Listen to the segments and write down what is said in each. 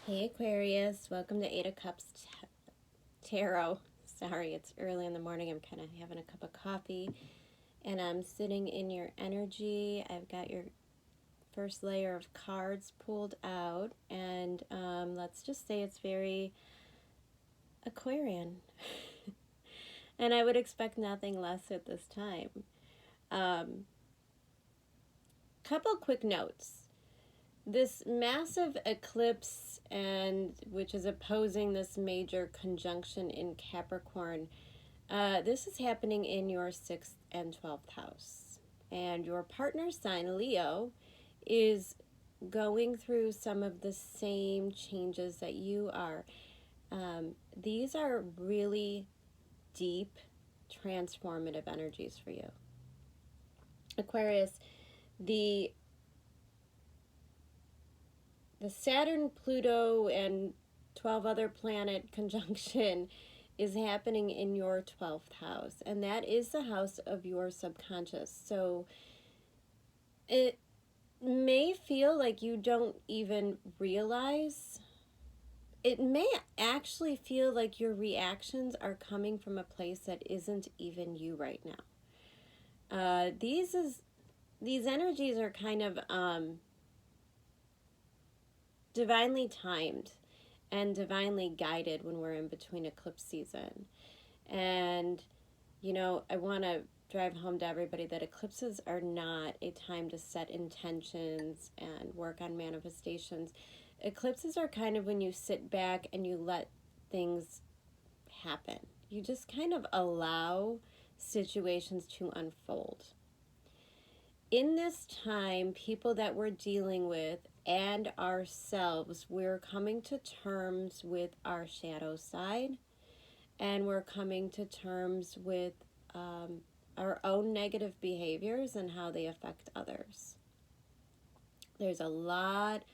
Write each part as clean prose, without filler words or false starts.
Hey Aquarius, welcome to Eight of Cups Tarot. Sorry, it's early in the morning. I'm kind of having a cup of coffee and I'm sitting in your energy. I've got your first layer of cards pulled out, and let's just say it's very Aquarian. And I would expect nothing less at this time. Couple quick notes. This massive eclipse, and which is opposing this major conjunction in Capricorn, this is happening in your 6th and 12th house. And your partner sign, Leo, is going through some of the same changes that you are. These are really deep, transformative energies for you. Aquarius, the Saturn, Pluto, and 12 other planet conjunction is happening in your 12th house, and that is the house of your subconscious. So it may feel like you don't even realize. It may actually feel like your reactions are coming from a place that isn't even you right now. These energies are kind of divinely timed and divinely guided when we're in between eclipse season. And, you know, I want to drive home to everybody that eclipses are not a time to set intentions and work on manifestations. Eclipses are kind of when you sit back and you let things happen. You just kind of allow situations to unfold. In this time, people that we're dealing with and ourselves, we're coming to terms with our shadow side, and we're coming to terms with our own negative behaviors and how they affect others. There's a lot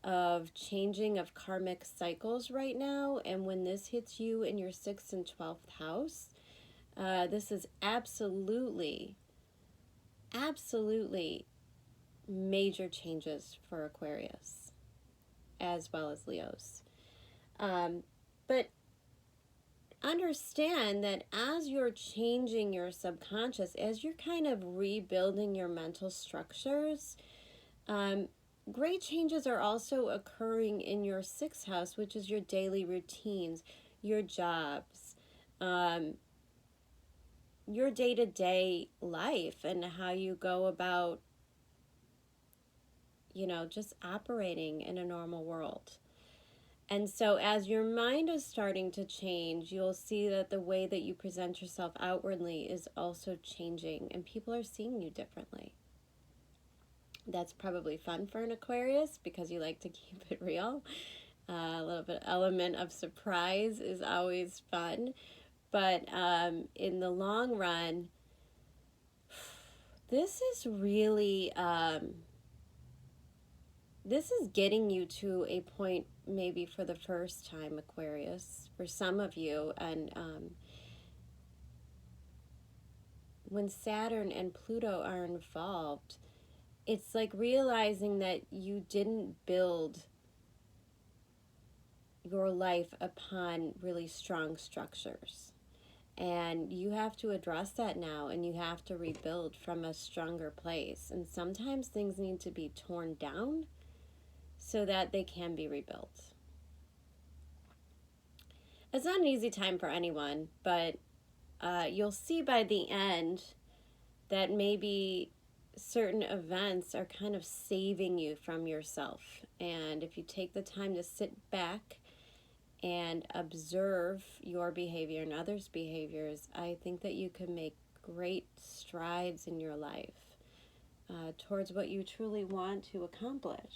of changing of karmic cycles right now, and when this hits you in your 6th and 12th house, this is absolutely major changes for Aquarius as well as Leos. But understand that as you're changing your subconscious, as you're kind of rebuilding your mental structures, great changes are also occurring in your 6th house, which is your daily routines, your jobs, your day-to-day life, and how you go about, you know, just operating in a normal world. And so as your mind is starting to change, you'll see that the way that you present yourself outwardly is also changing, and people are seeing you differently. That's probably fun for an Aquarius because you like to keep it real. A little bit element of surprise is always fun. But in the long run, this is really, this is getting you to a point maybe for the first time, Aquarius, for some of you. And when Saturn and Pluto are involved, it's like realizing that you didn't build your life upon really strong structures. And you have to address that now, and you have to rebuild from a stronger place. And sometimes things need to be torn down so that they can be rebuilt. It's not an easy time for anyone, but you'll see by the end that maybe certain events are kind of saving you from yourself. And if you take the time to sit back and observe your behavior and others' behaviors, I think that you can make great strides in your life towards what you truly want to accomplish.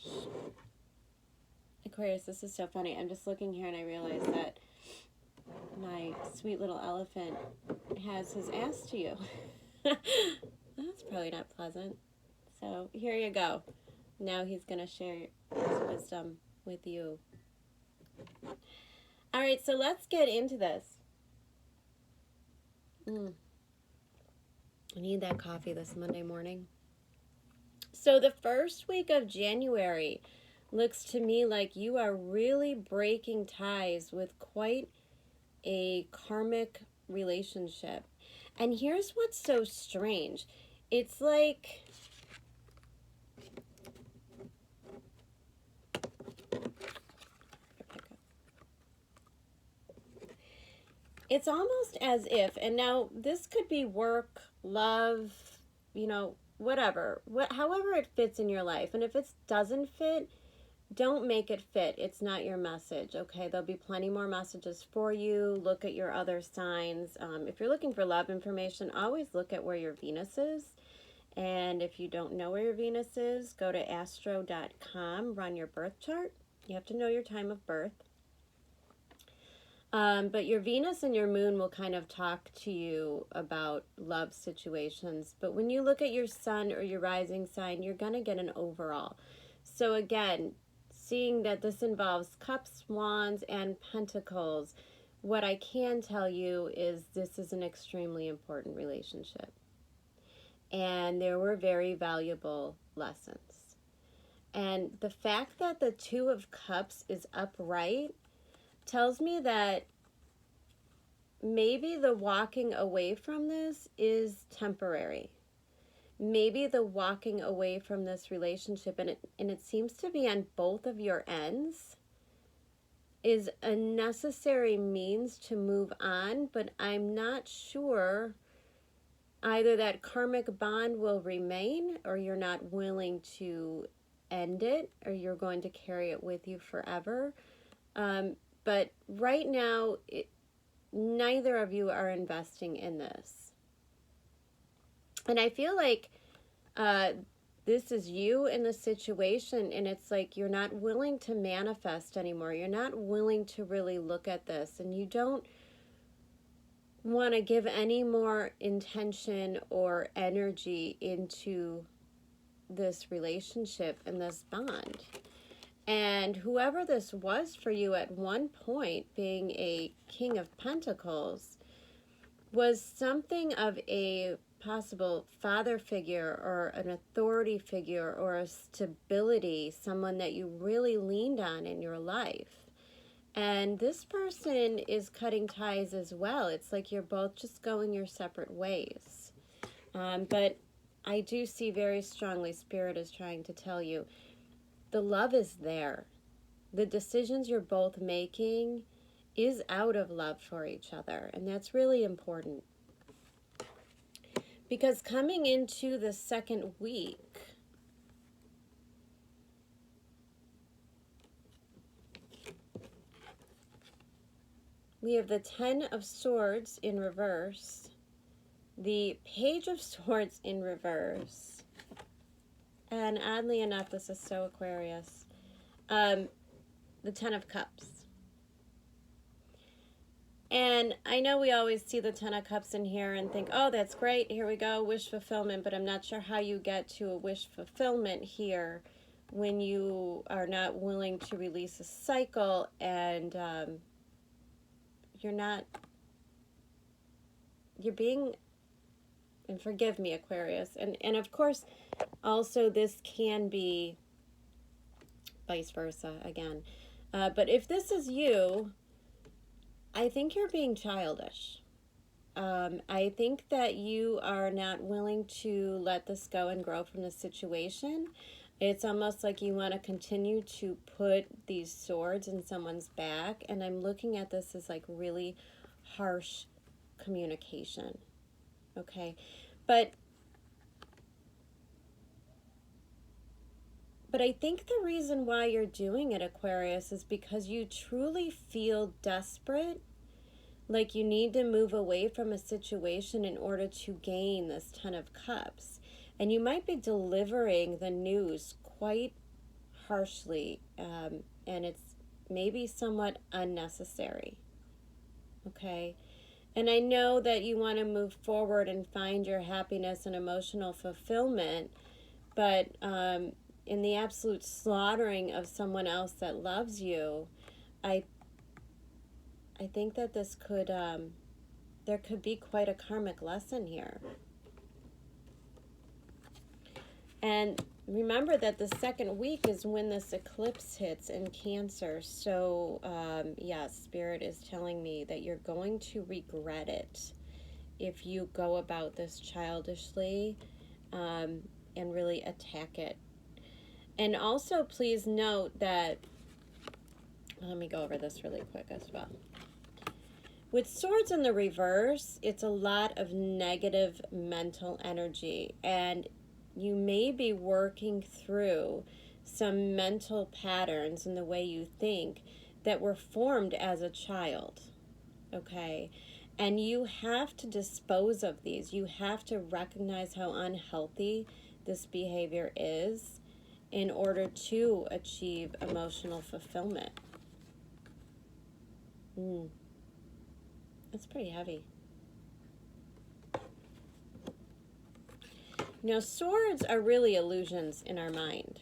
Aquarius, this is so funny. I'm just looking here and I realize that my sweet little elephant has his ass to you. That's probably not pleasant. So here you go. Now he's going to share his wisdom with you. All right, so let's get into this. I need that coffee this Monday morning. So the first week of January, looks to me like you are really breaking ties with quite a karmic relationship. And here's what's so strange. It's like, it's almost as if, and now this could be work, love, whatever, however it fits in your life. And if it doesn't fit, don't make it fit. It's not your message, okay? There'll be plenty more messages for you. Look at your other signs. If you're looking for love information, always look at where your Venus is. And if you don't know where your Venus is, go to astro.com, run your birth chart. You have to know your time of birth. But your Venus and your moon will kind of talk to you about love situations. But when you look at your sun or your rising sign, you're going to get an overall. So again, seeing that this involves cups, wands, and pentacles, what I can tell you is this is an extremely important relationship. And there were very valuable lessons. And the fact that the Two of Cups is upright tells me that maybe the walking away from this is temporary. Maybe the walking away from this relationship, and it seems to be on both of your ends, is a necessary means to move on, but I'm not sure either that karmic bond will remain, or you're not willing to end it, or you're going to carry it with you forever. But right now, neither of you are investing in this. And I feel like this is you in the situation, and it's like you're not willing to manifest anymore. You're not willing to really look at this, and you don't want to give any more intention or energy into this relationship and this bond. And whoever this was for you at one point, being a King of Pentacles, was something of a possible father figure or an authority figure or a stability, someone that you really leaned on in your life. And this person is cutting ties as well. It's like you're both just going your separate ways. But I do see very strongly Spirit is trying to tell you the love is there. The decisions you're both making is out of love for each other. And that's really important. Because coming into the second week, we have the Ten of Swords in reverse, the Page of Swords in reverse, and oddly enough, this is so Aquarius, the Ten of Cups. And I know we always see the Ten of Cups in here and think, oh, that's great, here we go, wish fulfillment, but I'm not sure how you get to a wish fulfillment here when you are not willing to release a cycle and you're being, and forgive me, Aquarius, and of course, also this can be vice versa again. But if this is you, I think you're being childish. I think that you are not willing to let this go and grow from the situation. It's almost like you want to continue to put these swords in someone's back, and I'm looking at this as like really harsh communication. Okay, but I think the reason why you're doing it, Aquarius, is because you truly feel desperate, like you need to move away from a situation in order to gain this Ten of Cups. And you might be delivering the news quite harshly, and it's maybe somewhat unnecessary. Okay? And I know that you want to move forward and find your happiness and emotional fulfillment, but in the absolute slaughtering of someone else that loves you, I think that this could, there could be quite a karmic lesson here. And remember that the second week is when this eclipse hits in Cancer. So, yes, Spirit is telling me that you're going to regret it if you go about this childishly and really attack it. And also, please note that, let me go over this really quick as well. With swords in the reverse, it's a lot of negative mental energy, and you may be working through some mental patterns in the way you think that were formed as a child, okay? And you have to dispose of these. You have to recognize how unhealthy this behavior is in order to achieve emotional fulfillment. That's pretty heavy. You know, swords are really illusions in our mind.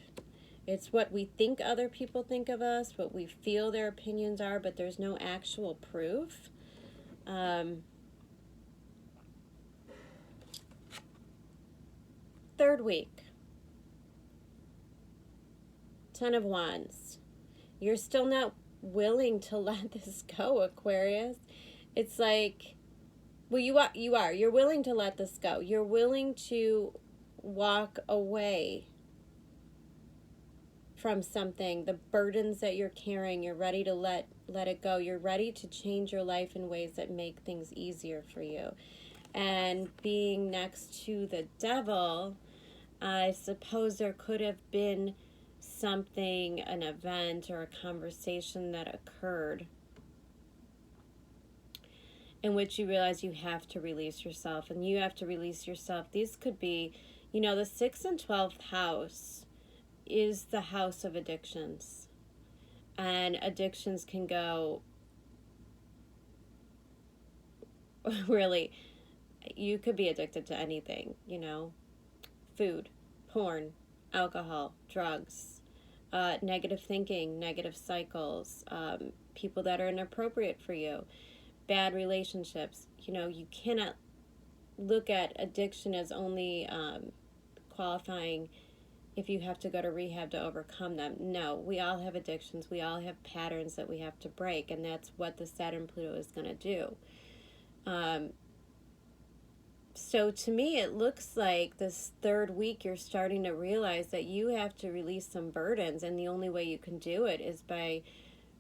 It's what we think other people think of us, what we feel their opinions are, but there's no actual proof. Third week. 10 of Wands. You're still not willing to let this go, Aquarius. It's like, well, you are. You're willing to let this go. You're willing to walk away from something, the burdens that you're carrying. You're ready to let it go. You're ready to change your life in ways that make things easier for you. And being next to the Devil, I suppose there could have been something, an event or a conversation that occurred in which you realize you have to release yourself, and you have to release yourself. These could be, you know, the 6th and 12th house is the house of addictions, and addictions can go really, you could be addicted to anything, you know, food, porn, alcohol, drugs, negative thinking, negative cycles, people that are inappropriate for you, bad relationships. You know, you cannot look at addiction as only qualifying if you have to go to rehab to overcome them. No, we all have addictions. We all have patterns that we have to break, and that's what the Saturn-Pluto is going to do. So to me, it looks like this third week you're starting to realize that you have to release some burdens, and the only way you can do it is by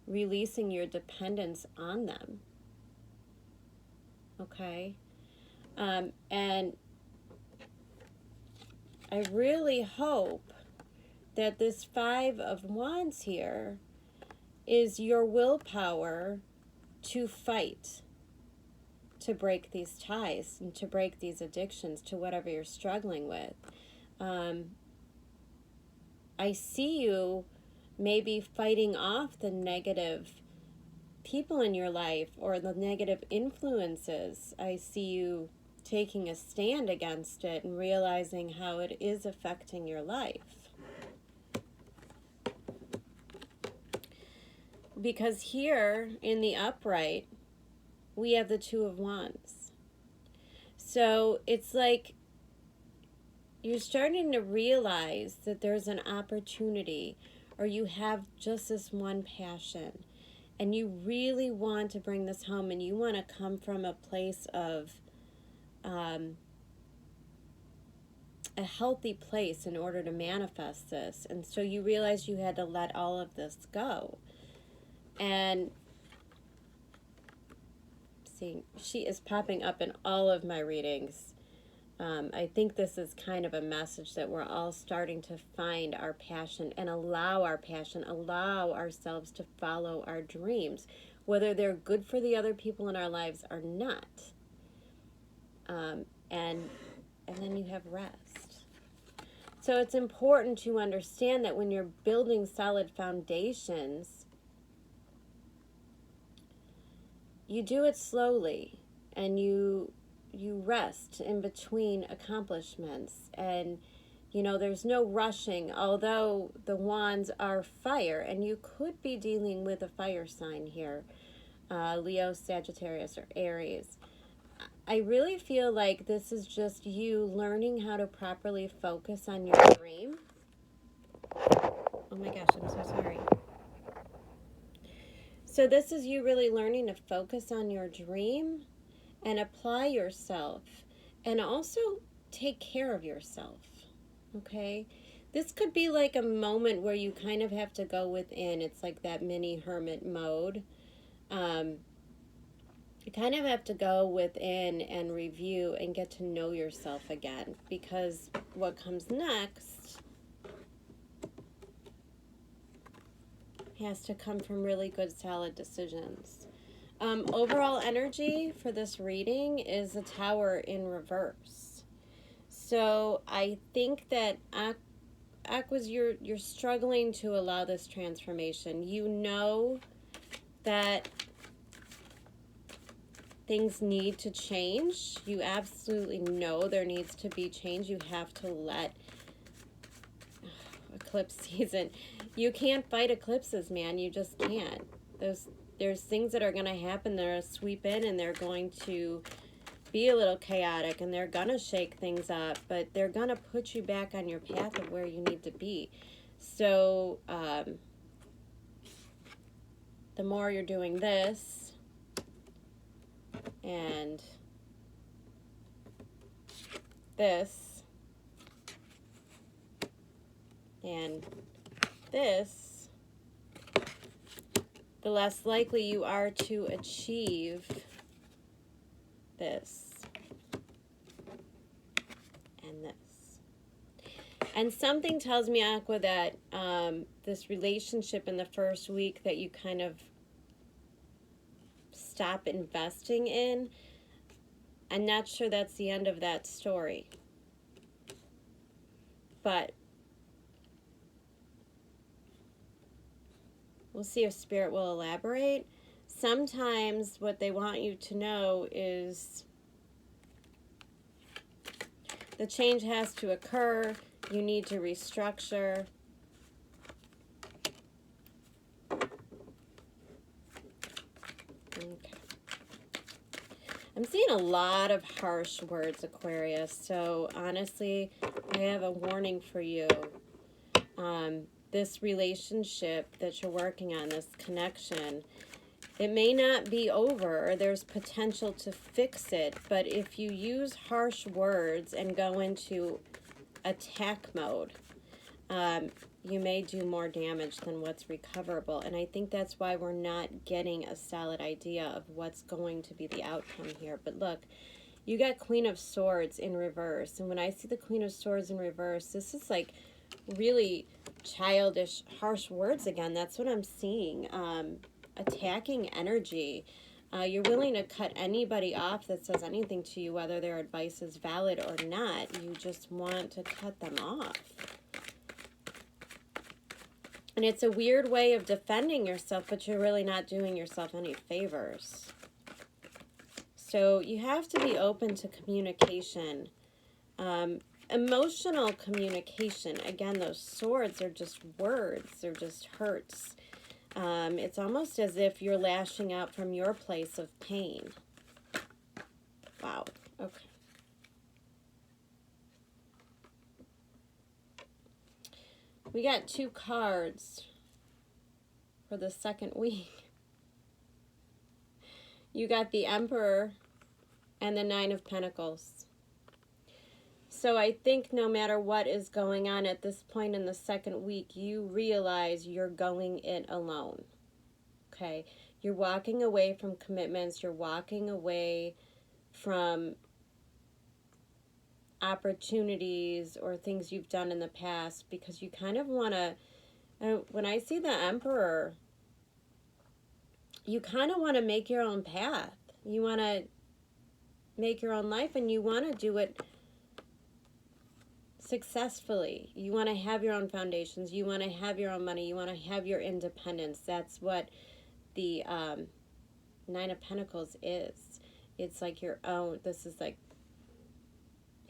releasing your dependence on them. Okay? And I really hope that this 5 of Wands here is your willpower to fight, to break these ties and to break these addictions to whatever you're struggling with. I see you maybe fighting off the negative people in your life or the negative influences. I see you taking a stand against it and realizing how it is affecting your life. Because here in the upright, we have the 2 of Wands. So it's like you're starting to realize that there's an opportunity, or you have just this one passion, and you really want to bring this home, and you want to come from a place of a healthy place in order to manifest this. And so you realize you had to let all of this go. And see, she is popping up in all of my readings. I think this is kind of a message that we're all starting to find our passion and allow our passion, allow ourselves to follow our dreams, whether they're good for the other people in our lives or not. And then you have rest. So it's important to understand that when you're building solid foundations, you do it slowly, and you rest in between accomplishments, and you know there's no rushing. Although the wands are fire, and you could be dealing with a fire sign here, Leo, Sagittarius, or Aries. I really feel like this is just you learning how to properly focus on your dream my gosh, I'm so sorry. So this is you really learning to focus on your dream and apply yourself and also take care of yourself, okay? This could be like a moment where you kind of have to go within. It's like that mini hermit mode. You kind of have to go within and review and get to know yourself again, because what comes next has to come from really good, solid decisions. Overall energy for this reading is a Tower in reverse. So I think that Aquas, you're struggling to allow this transformation. You know that things need to change. You absolutely know there needs to be change. You have to let eclipse season. You can't fight eclipses, man. You just can't. There's things that are going to happen that are sweep in, and they're going to be a little chaotic, and they're going to shake things up, but they're going to put you back on your path of where you need to be. So the more you're doing this and this and this, the less likely you are to achieve this and this. And something tells me, Aqua, that this relationship in the first week that you kind of stop investing in, I'm not sure that's the end of that story. But we'll see if Spirit will elaborate. Sometimes what they want you to know is the change has to occur. You need to restructure. Okay. I'm seeing a lot of harsh words, Aquarius. So honestly, I have a warning for you. This relationship that you're working on, this connection, it may not be over, or there's potential to fix it, but if you use harsh words and go into attack mode, you may do more damage than what's recoverable. And I think that's why we're not getting a solid idea of what's going to be the outcome here. But look, you got Queen of Swords in reverse. And when I see the Queen of Swords in reverse, this is like really childish, harsh words again. That's what I'm seeing. Attacking energy. You're willing to cut anybody off that says anything to you, whether their advice is valid or not. You just want to cut them off. And it's a weird way of defending yourself, but you're really not doing yourself any favors. So you have to be open to communication. Emotional communication. Again, those swords are just words. They're just hurts. It's almost as if you're lashing out from your place of pain. Wow. Okay. We got 2 cards for the second week. You got the Emperor and the 9 of Pentacles. So I think no matter what is going on at this point in the second week, you realize you're going it alone. Okay? You're walking away from commitments. You're walking away from opportunities or things you've done in the past because you kind of want to, when I see the Emperor, you kind of want to make your own path. You want to make your own life, and you want to do it successfully. You want to have your own foundations. You want to have your own money. You want to have your independence. That's what the 9 of Pentacles is. It's like your own. This is like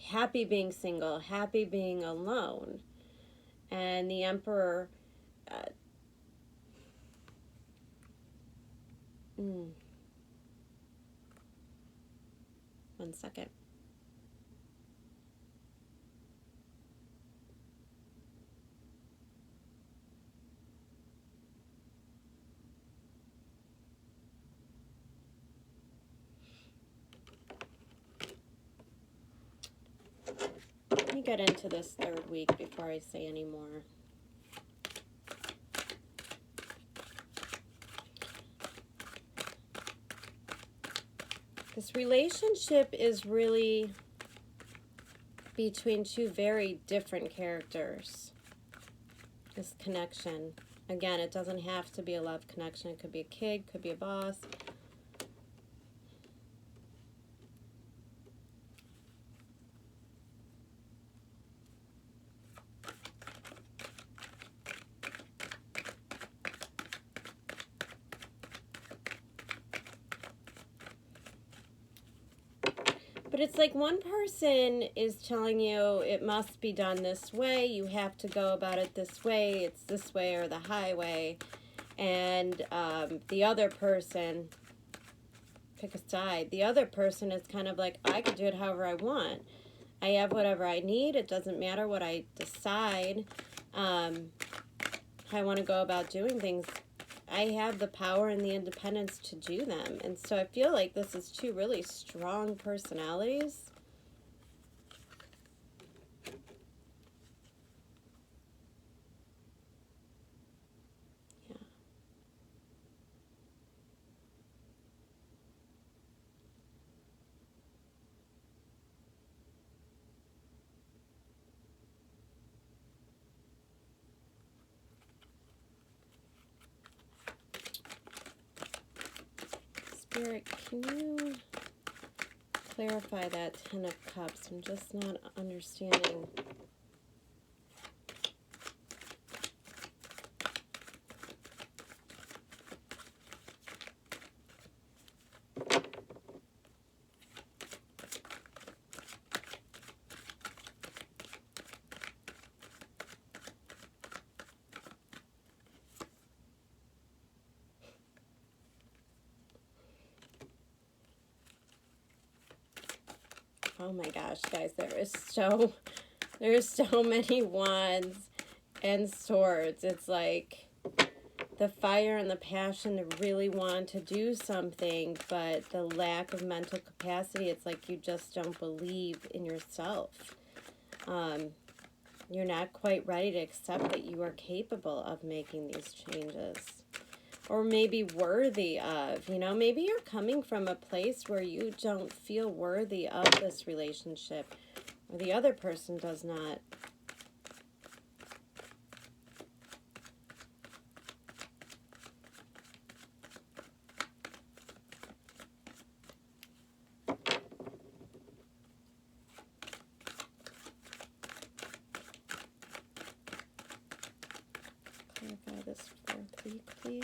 happy being single, happy being alone. And the Emperor, one second. get into this third week before I say any more. This relationship is really between two very different characters. This connection. Again, it doesn't have to be a love connection. It could be a kid, could be a boss. But it's like one person is telling you it must be done this way. You have to go about it this way. It's this way or the highway. And the other person, pick a side. The other person is kind of like, I can do it however I want. I have whatever I need. It doesn't matter what I decide. How I want to go about doing things. I have the power and the independence to do them. And so I feel like this is two really strong personalities. Yeah. Spirit, can you clarify that Ten of Cups? I'm just not understanding. Oh my gosh, guys, there's so many wands and swords. It's like the fire and the passion to really want to do something, but the lack of mental capacity, it's like you just don't believe in yourself. You're not quite ready to accept that you are capable of making these changes. Or maybe worthy of, you know, maybe you're coming from a place where you don't feel worthy of this relationship, or the other person does not. Clarify this fourth week, please.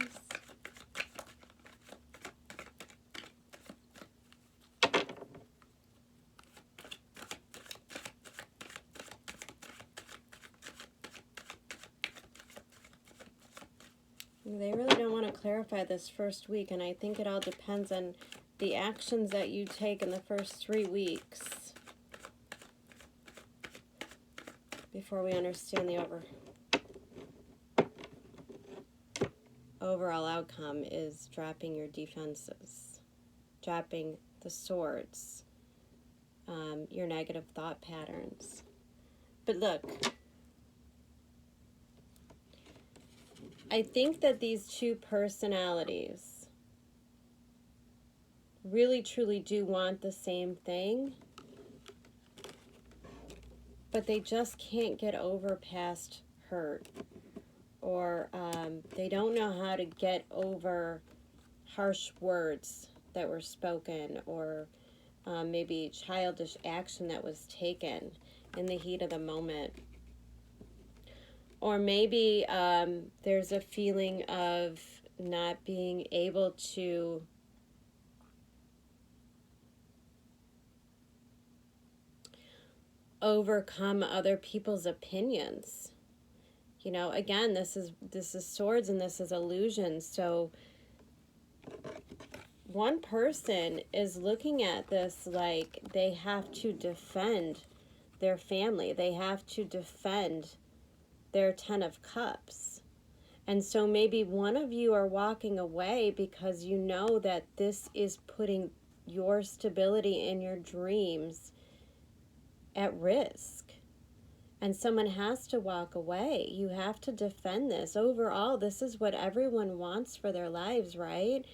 They really don't want to clarify this first week, and I think it all depends on the actions that you take in the first 3 weeks before we understand the overall outcome is dropping your defenses, dropping the swords, your negative thought patterns. But look, I think that these two personalities really truly do want the same thing, but they just can't get over past hurt, or they don't know how to get over harsh words that were spoken, or maybe childish action that was taken in the heat of the moment. Or maybe there's a feeling of not being able to overcome other people's opinions. You know, again, this is swords and this is illusion. So one person is looking at this like they have to defend their family. They have to defend their 10 of Cups. And so maybe one of you are walking away because you know that this is putting your stability and your dreams at risk. and someone has to walk away. You have to defend this. Overall, this is what everyone wants for their lives, right?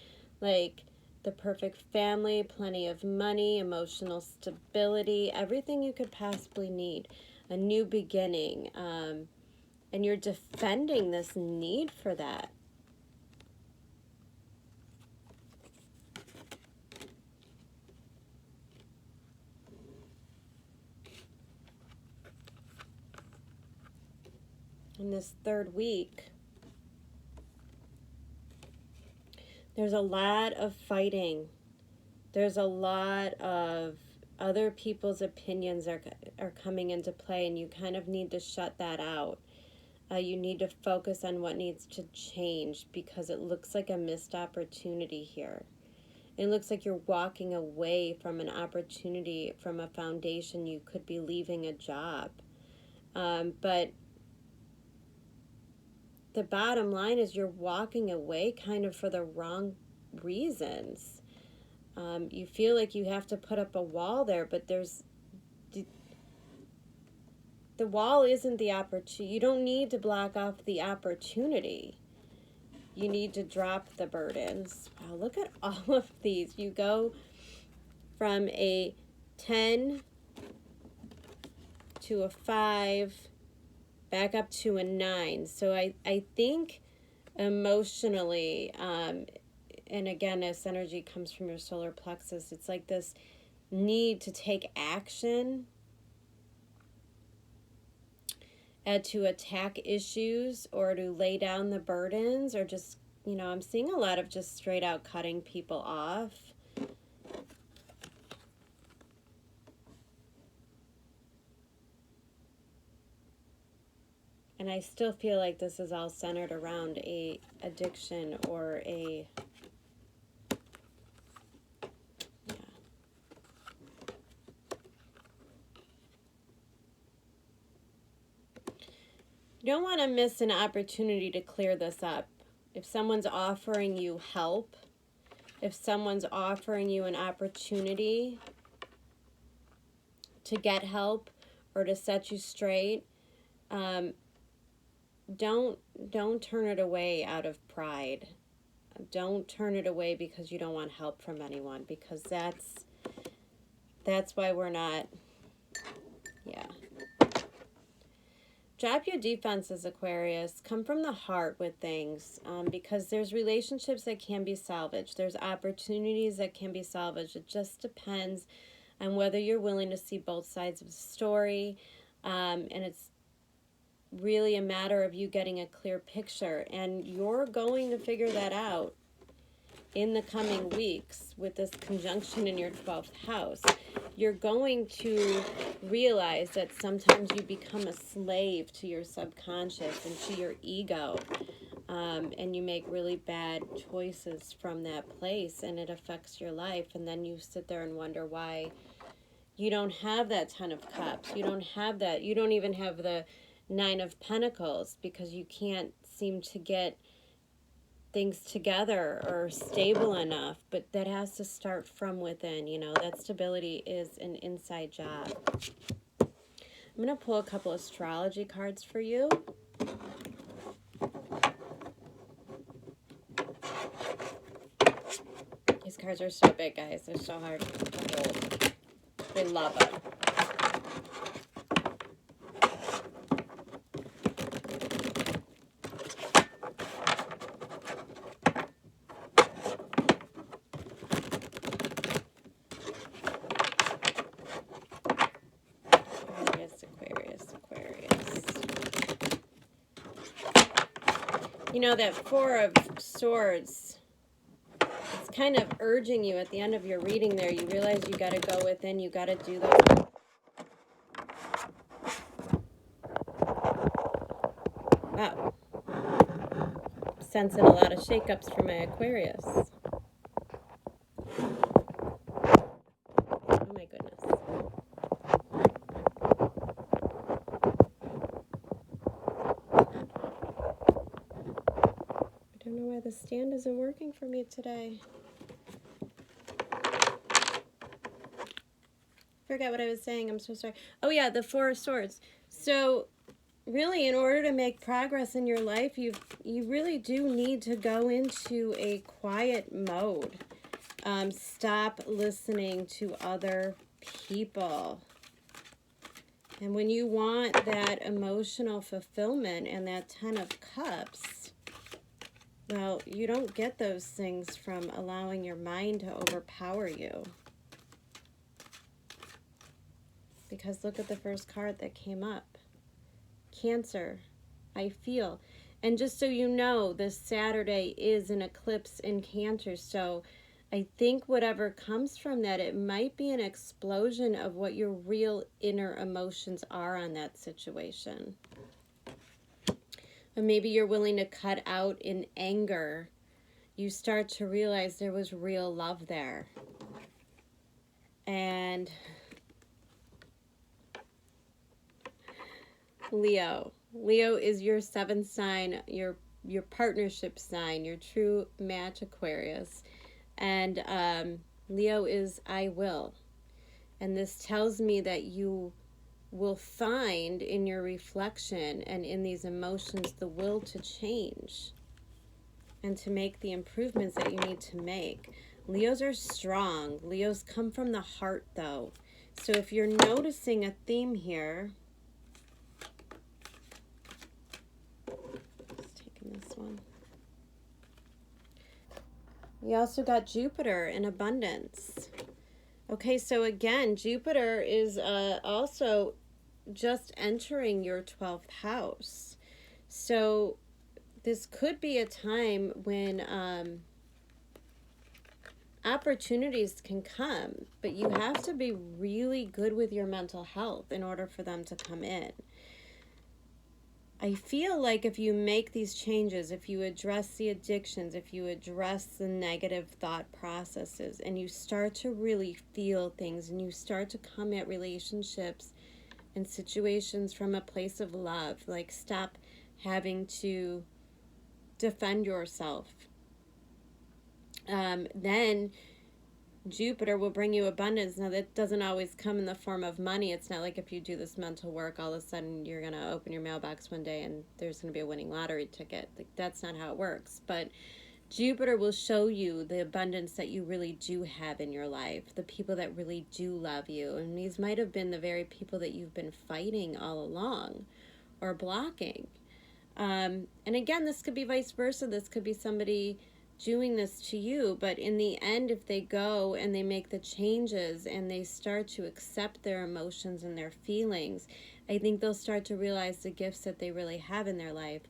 Like the perfect family, plenty of money, emotional stability, everything you could possibly need, a new beginning, and you're defending this need for that. In this third week, there's a lot of fighting. There's a lot of other people's opinions are coming into play, and you kind of need to shut that out. You need to focus on what needs to change, because it looks like a missed opportunity here. It looks like you're walking away from an opportunity, from a foundation. You could be leaving a job. But the bottom line is you're walking away kind of for the wrong reasons. You feel like you have to put up a wall there, but the wall isn't the opportunity. You don't need to block off the opportunity. You need to drop the burdens. Wow, look at all of these. You go from a 10 to a 5, back up to a 9. So I think emotionally, and again, this energy comes from your solar plexus, it's like this need to take action and to attack issues, or to lay down the burdens, or just, I'm seeing a lot of just straight out cutting people off. And I still feel like this is all centered around a addiction or a, You don't want to miss an opportunity to clear this up. If someone's offering you help, if someone's offering you an opportunity to get help or to set you straight, don't turn it away out of pride. Don't turn it away because you don't want help from anyone, because that's why we're not, Drop your defenses, Aquarius. Come from the heart with things, because there's relationships that can be salvaged. There's opportunities that can be salvaged. It just depends on whether you're willing to see both sides of the story, and it's really a matter of you getting a clear picture, and you're going to figure that out in the coming weeks with this conjunction in your 12th house. You're going to realize that sometimes you become a slave to your subconscious and to your ego, and you make really bad choices from that place, and it affects your life, and then you sit there and wonder why you don't have that 10 of cups. You don't have that. You don't even have the 9 of pentacles, because you can't seem to get things together or stable enough. But that has to start from within. That stability is an inside job. I'm going to pull a couple astrology cards for you. These cards are so big, guys. They're so hard to hold. I love them. That 4 of Swords, it's kind of urging you at the end of your reading there. You realize you got to go within, you got to do those. Wow. Sensing a lot of shakeups for my Aquarius. Oh my goodness. I don't know why the stand isn't working for me today. Forgot what I was saying. I'm so sorry. Oh yeah, the 4 of Swords. So really, in order to make progress in your life, you really do need to go into a quiet mode. Stop listening to other people. And when you want that emotional fulfillment and that 10 of Cups, well, you don't get those things from allowing your mind to overpower you. Because look at the first card that came up. Cancer, I feel. And just so you know, this Saturday is an eclipse in Cancer, so I think whatever comes from that, it might be an explosion of what your real inner emotions are on that situation. Or maybe you're willing to cut out in anger. You start to realize there was real love there. And Leo. Leo is your 7th sign, your partnership sign, your true match Aquarius. And Leo is I will. And this tells me that you will find in your reflection and in these emotions the will to change and to make the improvements that you need to make. Leos are strong. Leos come from the heart, though. So if you're noticing a theme here, this one. We also got Jupiter in abundance. Okay, so again, Jupiter is also just entering your 12th house. So this could be a time when opportunities can come, but you have to be really good with your mental health in order for them to come in. I feel like if you make these changes, if you address the addictions, if you address the negative thought processes, and you start to really feel things, and you start to come at relationships and situations from a place of love, like stop having to defend yourself, then Jupiter will bring you abundance. Now, that doesn't always come in the form of money. It's not like if you do this mental work, all of a sudden you're going to open your mailbox one day and there's going to be a winning lottery ticket. Like, that's not how it works. But Jupiter will show you the abundance that you really do have in your life, the people that really do love you. And these might have been the very people that you've been fighting all along or blocking. And again, this could be vice versa. This could be somebody doing this to you, but in the end, if they go and they make the changes and they start to accept their emotions and their feelings, I think they'll start to realize the gifts that they really have in their life.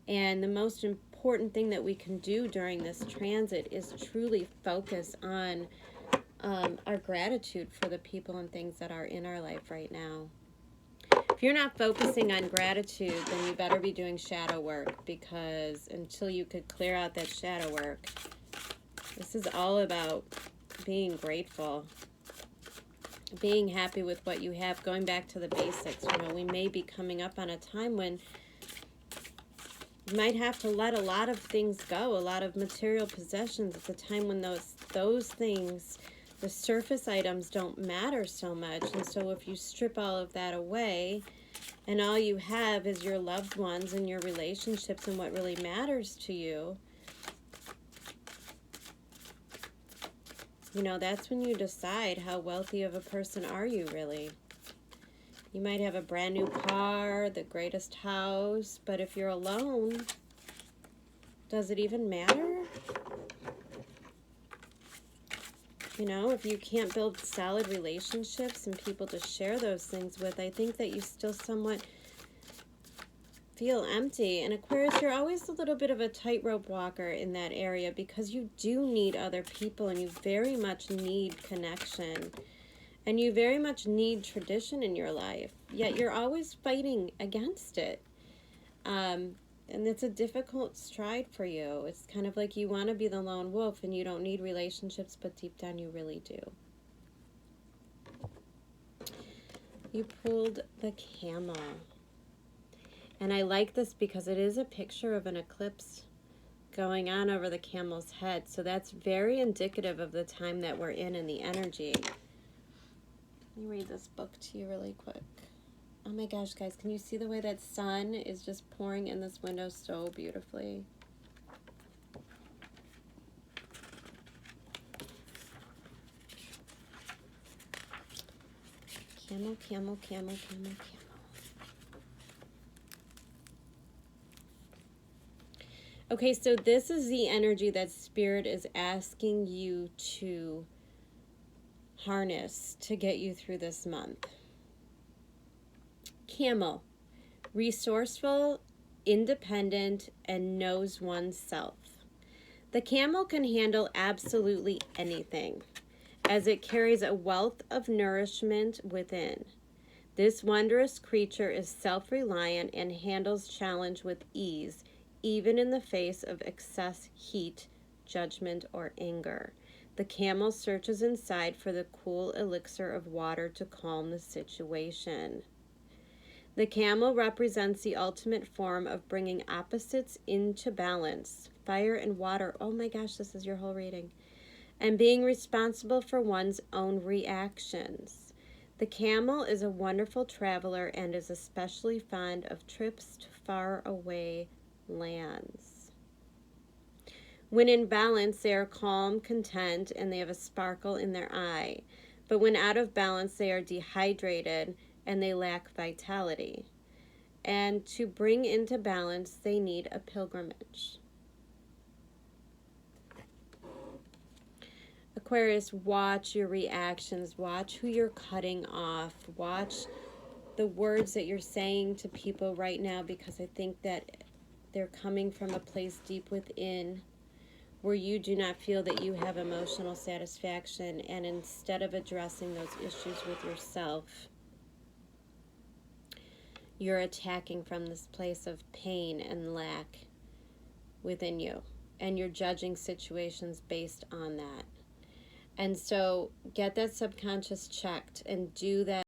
And the most important thing that we can do during this transit is truly focus on our gratitude for the people and things that are in our life right now. If you're not focusing on gratitude, then you better be doing shadow work, because until you could clear out that shadow work, this is all about being grateful, being happy with what you have, going back to the basics. You know, we may be coming up on a time when you might have to let a lot of things go, a lot of material possessions. It's a time when those things, the surface items, don't matter so much. And so if you strip all of that away and all you have is your loved ones and your relationships and what really matters to you, you know, that's when you decide how wealthy of a person are you really. You might have a brand new car, the greatest house, but if you're alone, does it even matter? You know, if you can't build solid relationships and people to share those things with, I think that you still somewhat feel empty. And Aquarius, you're always a little bit of a tightrope walker in that area, because you do need other people and you very much need connection. And you very much need tradition in your life, yet you're always fighting against it. And it's a difficult stride for you. It's kind of like you want to be the lone wolf and you don't need relationships, but deep down you really do. You pulled the Camel. And I like this because it is a picture of an eclipse going on over the camel's head. So that's very indicative of the time that we're in and the energy. Let me read this book to you really quick. Oh my gosh, guys, can you see the way that sun is just pouring in this window so beautifully? Camel, camel, camel, camel, camel. Okay, so this is the energy that Spirit is asking you to harness to get you through this month. Camel, resourceful, independent, and knows oneself. The camel can handle absolutely anything, as it carries a wealth of nourishment within. This wondrous creature is self-reliant and handles challenge with ease, even in the face of excess heat, judgment, or anger. The camel searches inside for the cool elixir of water to calm the situation. The camel represents the ultimate form of bringing opposites into balance. Fire and water. Oh my gosh, this is your whole reading. And being responsible for one's own reactions. The camel is a wonderful traveler and is especially fond of trips to far away lands. When in balance, they are calm, content, and they have a sparkle in their eye. But when out of balance, they are dehydrated and they lack vitality. And to bring into balance, they need a pilgrimage. Aquarius, watch your reactions. Watch who you're cutting off. Watch the words that you're saying to people right now, because I think that they're coming from a place deep within where you do not feel that you have emotional satisfaction, and instead of addressing those issues with yourself, you're attacking from this place of pain and lack within you, and you're judging situations based on that. And so get that subconscious checked and do that